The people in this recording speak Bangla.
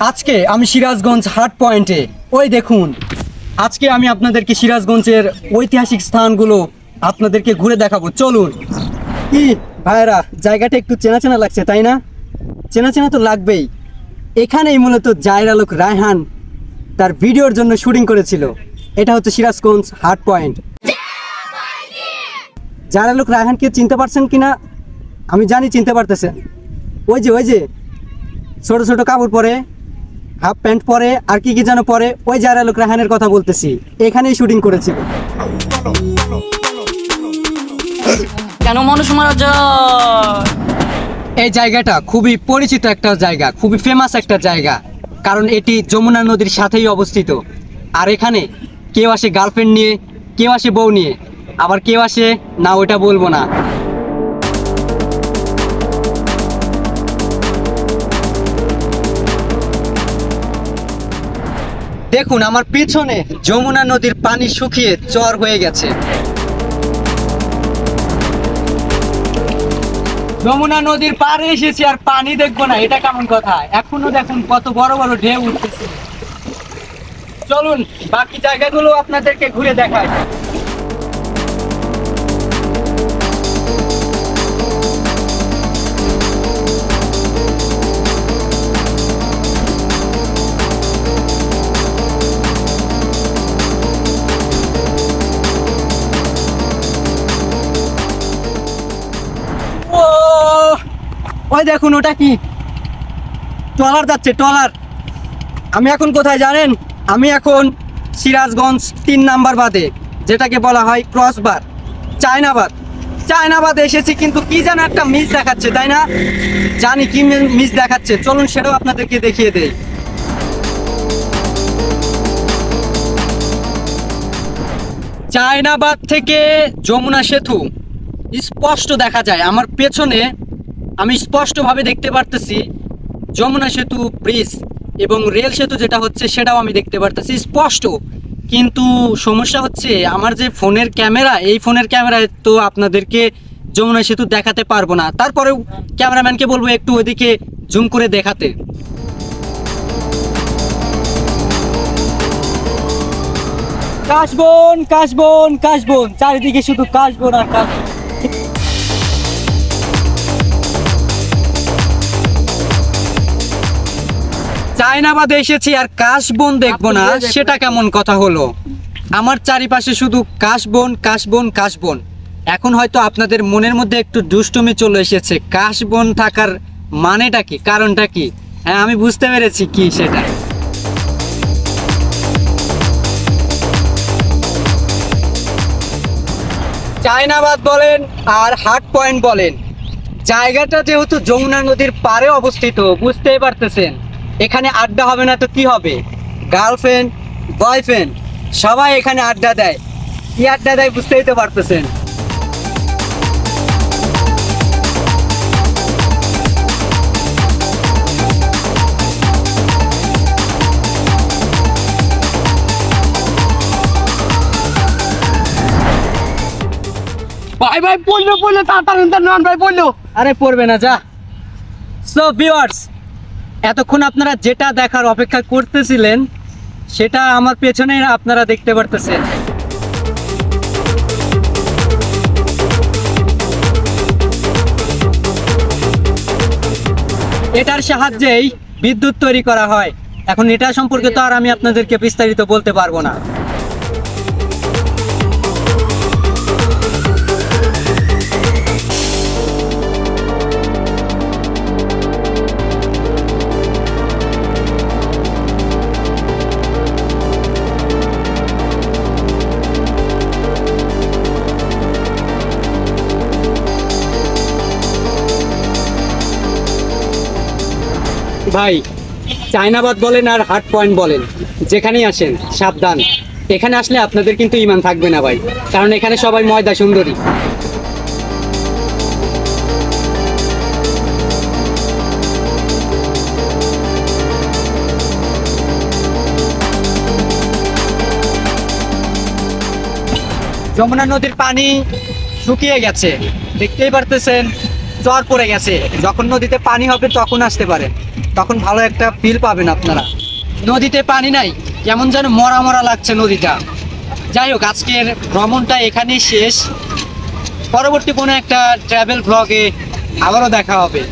আজকে আমি সিরাজগঞ্জ হাট পয়েন্টে, ওই দেখুন আজকে আমি আপনাদেরকে সিরাজগঞ্জের ঐতিহাসিক স্থানগুলো আপনাদেরকে ঘুরে দেখাবো। চলুন। কি ভাইরা, জায়গাটা একটু চেনা চেনা লাগছে তাই না? চেনা চেনা তো লাগবেই। এখানেই মূলত জায়ের আলোক রায়হান তার ভিডিওর জন্য শুটিং করেছিল। এটা হচ্ছে সিরাজগঞ্জ হাট পয়েন্ট। জায়ের আলোক রায়হানকে চিনতে পারছেন কিনা আমি জানি চিনতে পারতেছেন। ওই যে ছোট ছোট কাপড় পরে, হাফ প্যান্ট পরে, আর কি যেন পরে, ওই জায়ের আলোক রায়হানের কথা বলতেছি। এখানেই শুটিং করেছিল। কেন মানুষ মারা যায়? এই জায়গাটা খুবই পরিচিত একটা জায়গা, খুবই ফেমাস একটা জায়গা, কারণ এটি যমুনা নদীর সাথেই অবস্থিত। আর এখানে কেউ আসে গার্লফ্রেন্ড নিয়ে, কেউ আসে বউ নিয়ে, আবার কেউ আসে না, ওটা বলবো না। দেখুন আমার পিছনে যমুনা নদীর পানি শুকিয়ে চর হয়ে গেছে। যমুনা নদীর পাড়ে এসেছি আর পানি দেখবো না, এটা কেমন কথা? এখনো দেখুন কত বড় বড় ঢেউ উঠতেছে। চলুন বাকি জায়গাগুলো আপনাদেরকে ঘুরে দেখাই। ওই দেখুন ওটা কি? ট্রলার যাচ্ছে, ট্রলার। আমি এখন কোথায় জানেন? আমি এখন সিরাজগঞ্জ 3 নাম্বার বাদে, যেটাকে বলা হয় ক্রসবার, চায়নাবাদ এসেছি, কিন্তু কি যেন একটা মিস দেখাচ্ছে তাই না? জানি কি মিস দেখাচ্ছে, চলুন সেটাও আপনাদেরকে দেখিয়ে দেই। চায়নাবাদ থেকে যমুনা সেতু স্পষ্ট দেখা যায় আমার পেছনে। আমি স্পষ্টভাবে দেখতে পারতেছি যমুনা সেতু ব্রিজ এবং রেল সেতু যেটা হচ্ছে সেটাও আমি দেখতে পারতেছি স্পষ্ট। কিন্তু সমস্যা হচ্ছে আমার যে ফোনের ক্যামেরা, এই ফোনের ক্যামেরায় তো আপনাদেরকে যমুনা সেতু দেখাতে পারবো না। তারপরেও ক্যামেরাম্যানকে বলবো একটু ওইদিকে জুম করে দেখাতে। কাশবন কাশবন কাশবন, চারিদিকে শুধু কাশবন আর কাশবন। চায়নাবাদে এসেছি আর কাশবন দেখবো না, সেটা কেমন কথা হলো? আমার চারিপাশে শুধু কাশবন কাশবন কাশবন। এখন হয়তো আপনাদের মনের মধ্যে একটু দুষ্টুমি চলে এসেছে। কাশবন থাকার মানেটা কি, কারণটা কি? হ্যাঁ আমি বুঝতে পেরেছি কি সেটা। চায়নাবাদ বলেন আর হাট পয়েন্ট বলেন, জায়গাটা যেহেতু যমুনা নদীর পাড়ে অবস্থিত, বুঝতেই পারতেছেন এখানে আড্ডা হবে না তো কি হবে? গার্লফ্রেন্ড বয়ফ্রেন্ড সবাই এখানে আড্ডা দেয়। কি আড্ডা দেয় বুঝতেই তো পারতেছেন। ভাই পড়লো তাড়াতাড়ি নন ভাই পড়লো। আরে পড়বে না, যা। সো ভিউয়ার্স, এতক্ষণ আপনারা যেটা দেখার অপেক্ষা করতেছিলেন সেটা আমার পেছনে আপনারা দেখতে পারতেছেন। এটার সাহায্যেই বিদ্যুৎ তৈরি করা হয়। এখন এটা সম্পর্কে তো আর আমি আপনাদেরকে বিস্তারিত বলতে পারবো না। ভাই, চায়নাবাদ বলেন আর হাট পয়েন্ট বলেন, যেখানেই আসেন সাবধান। এখানে আসলে আপনাদের কিন্তু ইমান থাকবে না ভাই, কারণ এখানে সবাই ময়দা সুন্দরী। যমুনা নদীর পানি শুকিয়ে গেছে, দেখতেই পারতেছেন। চর পড়ে গেছে। যখন নদীতে পানি হবে তখন আসতে পারেন, তখন ভালো একটা ফিল পাবেন আপনারা। নদীতে পানি নাই, কেমন যেন মরা মরা লাগছে নদীটা। যাই হোক, আজকের ভ্রমণটা এখানেই শেষ। পরবর্তী কোনো একটা ট্রাভেল ব্লগে আবারও দেখা হবে।